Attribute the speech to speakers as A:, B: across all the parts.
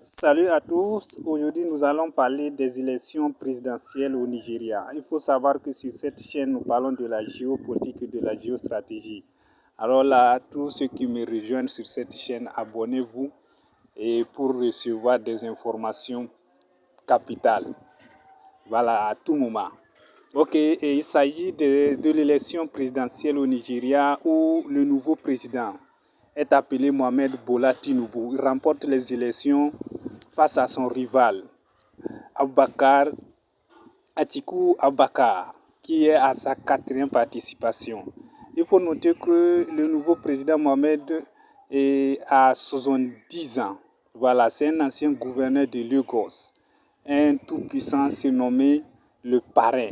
A: Salut à tous, aujourd'hui nous allons parler des élections présidentielles au Nigeria. Il faut savoir que sur cette chaîne nous parlons de la géopolitique et de la géostratégie. Alors là, tous ceux qui me rejoignent sur cette chaîne, abonnez-vous et pour recevoir des informations capitales. Voilà, à tout moment. Ok, et il s'agit de l'élection présidentielle au Nigeria où le nouveau président est appelé Mohamed Bola Tinubu. Il remporte les élections face à son rival Atiku Abubakar, qui est à sa 4e participation. Il faut noter que le nouveau président Mohamed a 70 ans. Voilà, c'est un ancien gouverneur de Lagos, un tout-puissant surnommé le parrain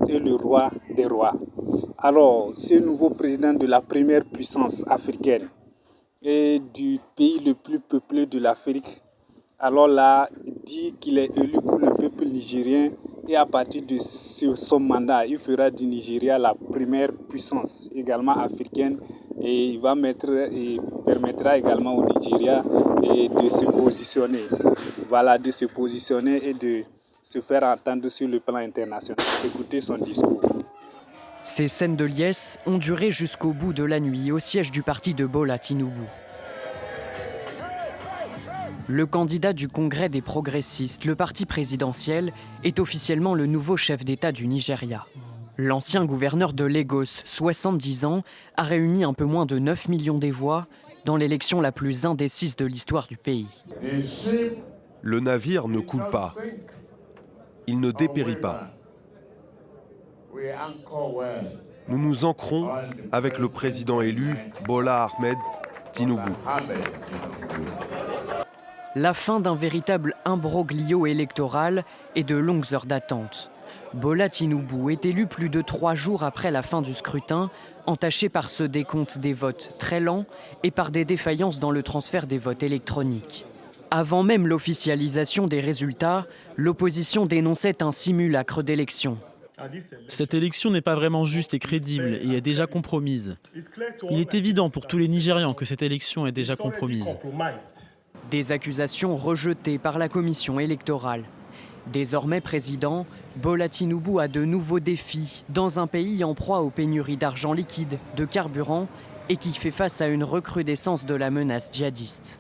A: et le roi des rois. Alors, ce nouveau président de la première puissance africaine et du pays le plus peuplé de l'Afrique, alors là, dit qu'il est élu pour le peuple nigérien et à partir de son mandat, il fera du Nigeria la première puissance également africaine et il va permettra également au Nigeria de se positionner. Voilà, de se positionner et de se faire entendre sur le plan international. Écoutez son discours.
B: Ces scènes de liesse ont duré jusqu'au bout de la nuit au siège du parti de Bola Tinubu. Le candidat du Congrès des progressistes, le parti présidentiel, est officiellement le nouveau chef d'État du Nigeria. L'ancien gouverneur de Lagos, 70 ans, a réuni un peu moins de 9 millions de voix dans l'élection la plus indécise de l'histoire du pays.
C: Le navire ne coule pas. Il ne dépérit pas. Nous nous ancrons avec le président élu, Bola Ahmed Tinubu.
B: La fin d'un véritable imbroglio électoral et de longues heures d'attente. Bola Tinubu est élu plus de 3 jours après la fin du scrutin, entaché par ce décompte des votes très lent et par des défaillances dans le transfert des votes électroniques. Avant même l'officialisation des résultats, l'opposition dénonçait un simulacre d'élection.
D: Cette élection n'est pas vraiment juste et crédible et est déjà compromise. Il est évident pour tous les Nigérians que cette élection est déjà compromise.
B: Des accusations rejetées par la commission électorale. Désormais président, Bola Tinubu a de nouveaux défis dans un pays en proie aux pénuries d'argent liquide, de carburant et qui fait face à une recrudescence de la menace djihadiste.